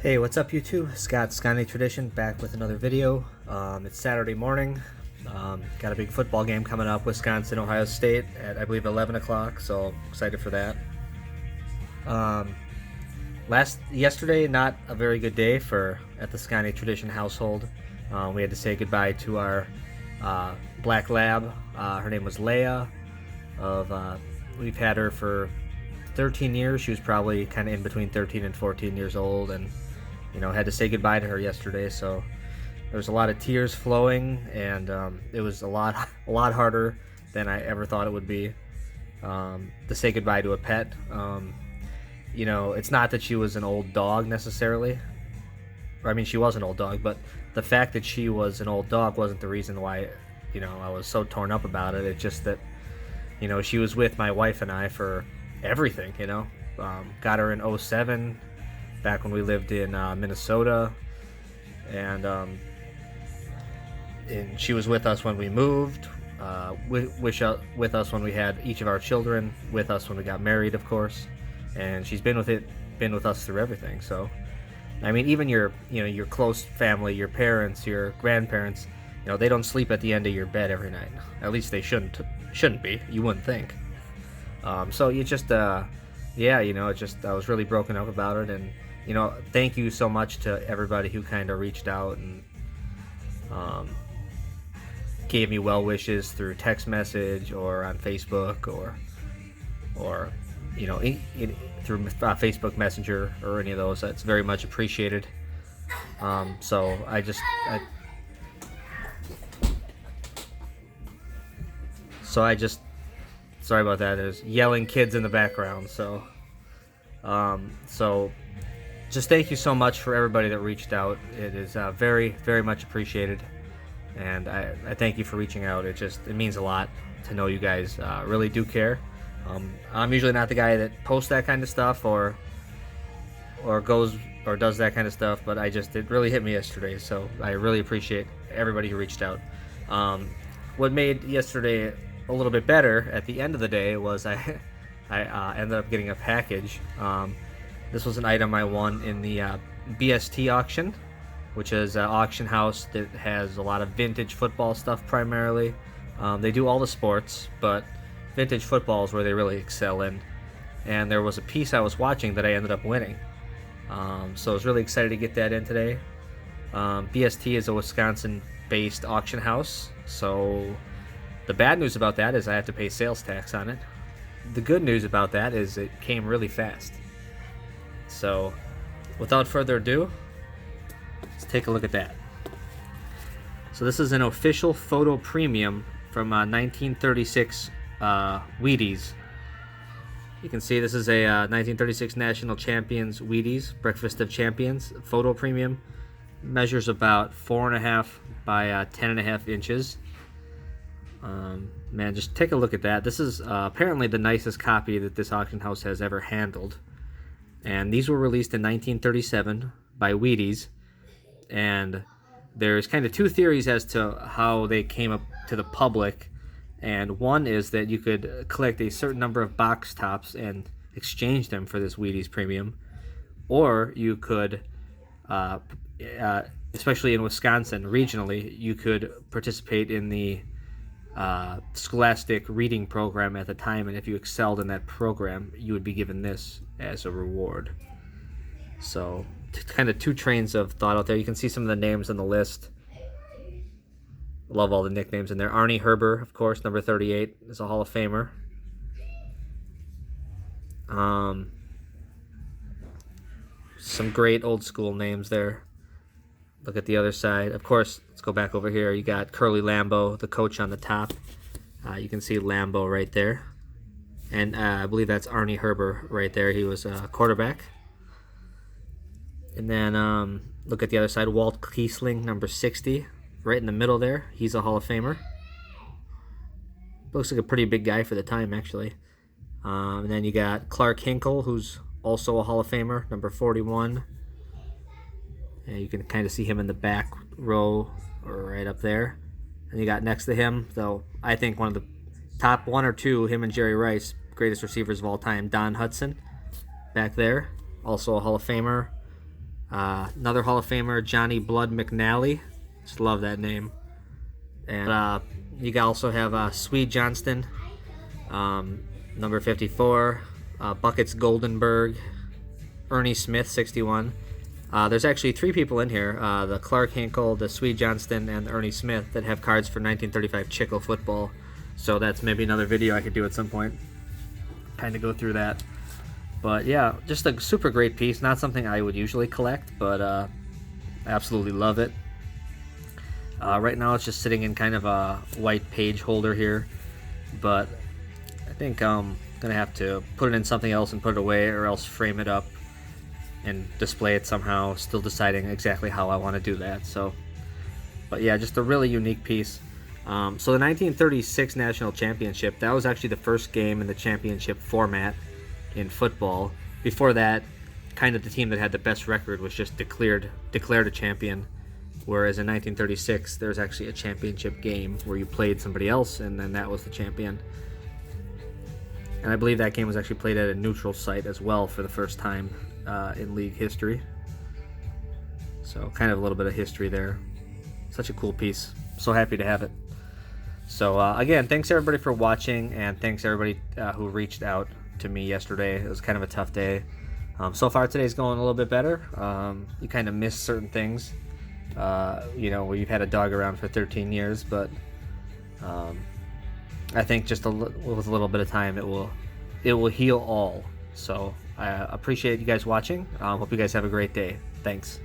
Hey, what's up YouTube? Scotty Tradition back with another video. It's Saturday morning. Got a big football game coming up, Wisconsin, Ohio State at I believe 11 o'clock, so excited for that. Um, Yesterday, not a very good day at the Scotty Tradition household. We had to say goodbye to our black lab. Her name was Leia. We've had her for 13 years. She was probably kind of in between 13 and 14 years old, and had to say goodbye to her yesterday. So there was a lot of tears flowing, and it was a lot harder than I ever thought it would be to say goodbye to a pet. It's not that she was an old dog necessarily. I mean, she was an old dog, but the fact that she was an old dog wasn't the reason why I was so torn up about it. It's just that she was with my wife and I for everything. Got her in '07, back when we lived in Minnesota, and she was with us when we moved, with us when we had each of our children, with us when we got married, of course, and she's been with us through everything. So, I mean, even your close family, your parents, your grandparents, they don't sleep at the end of your bed every night. At least they shouldn't be. You wouldn't think. So you just I was really broken up about it, and thank you so much to everybody who kind of reached out and gave me well wishes through text message or on Facebook or through Facebook Messenger or any of those. That's very much appreciated. Sorry about that. There's yelling kids in the background. So just thank you so much for everybody that reached out. It is very, very much appreciated, and I thank you for reaching out. It means a lot to know you guys really do care. I'm usually not the guy that posts that kind of stuff or goes or does that kind of stuff, but it really hit me yesterday. So I really appreciate everybody who reached out. What made yesterday a little bit better at the end of the day was I ended up getting a package. This was an item I won in the BST auction, which is an auction house that has a lot of vintage football stuff primarily. They do all the sports, but vintage football is where they really excel in. And there was a piece I was watching that I ended up winning. So I was really excited to get that in today. BST is a Wisconsin-based auction house, so the bad news about that is I have to pay sales tax on it. The good news about that is it came really fast. So, without further ado, let's take a look at that. So this is an official photo premium from 1936 Wheaties. You can see this is a 1936 National Champions Wheaties Breakfast of Champions photo premium. Measures about 4.5 by 10.5 inches. Man, just take a look at that. This is apparently the nicest copy that this auction house has ever handled. And these were released in 1937 by Wheaties. And there's kind of two theories as to how they came up to the public. And one is that you could collect a certain number of box tops and exchange them for this Wheaties premium. Or you could, especially in Wisconsin regionally, you could participate in the scholastic reading program at the time, and if you excelled in that program, you would be given this as a reward. So kind of two trains of thought out there. You can see some of the names on the list. Love all the nicknames in there. Arnie Herber, of course, number 38, is a Hall of Famer. Some great old school names there. Look at the other side. Of course, let's go back over here. You got Curly Lambeau, the coach, on the top. You can see Lambeau right there. And I believe that's Arnie Herber right there. He was a quarterback. And then look at the other side. Walt Kiesling, number 60, right in the middle there. He's a Hall of Famer. Looks like a pretty big guy for the time, actually. And then you got Clark Hinkle, who's also a Hall of Famer, number 41. And you can kind of see him in the back row right up there. And you got next to him, though, I think one of the top one or two, him and Jerry Rice, greatest receivers of all time, Don Hudson, back there, also a Hall of Famer. Another Hall of Famer, Johnny Blood McNally. Just love that name. And you also have Swede Johnston, number 54. Buckets Goldenberg, Ernie Smith, 61. There's actually 3 people in here, the Clark Hinkle, the Swede Johnston, and the Ernie Smith, that have cards for 1935 Chico football. So that's maybe another video I could do at some point, kind of go through that. But yeah, just a super great piece. Not something I would usually collect, but I absolutely love it. Right now it's just sitting in kind of a white page holder here, but I think I'm gonna have to put it in something else and put it away, or else frame it up and display it somehow. Still deciding exactly how I want to do that. So, but yeah, just a really unique piece. So the 1936 National Championship, that was actually the first game in the championship format in football. Before that, kind of the team that had the best record was just declared a champion. Whereas in 1936, there was actually a championship game where you played somebody else, and then that was the champion. And I believe that game was actually played at a neutral site as well for the first time in league history. So kind of a little bit of history there. Such a cool piece. So happy to have it. So again, thanks everybody for watching, and thanks everybody who reached out to me yesterday. It was kind of a tough day. So far today's going a little bit better. You kind of miss certain things, you know, where you've had a dog around for 13 years, but I think just with a little bit of time, it will heal all. So I appreciate you guys watching. Hope you guys have a great day. Thanks.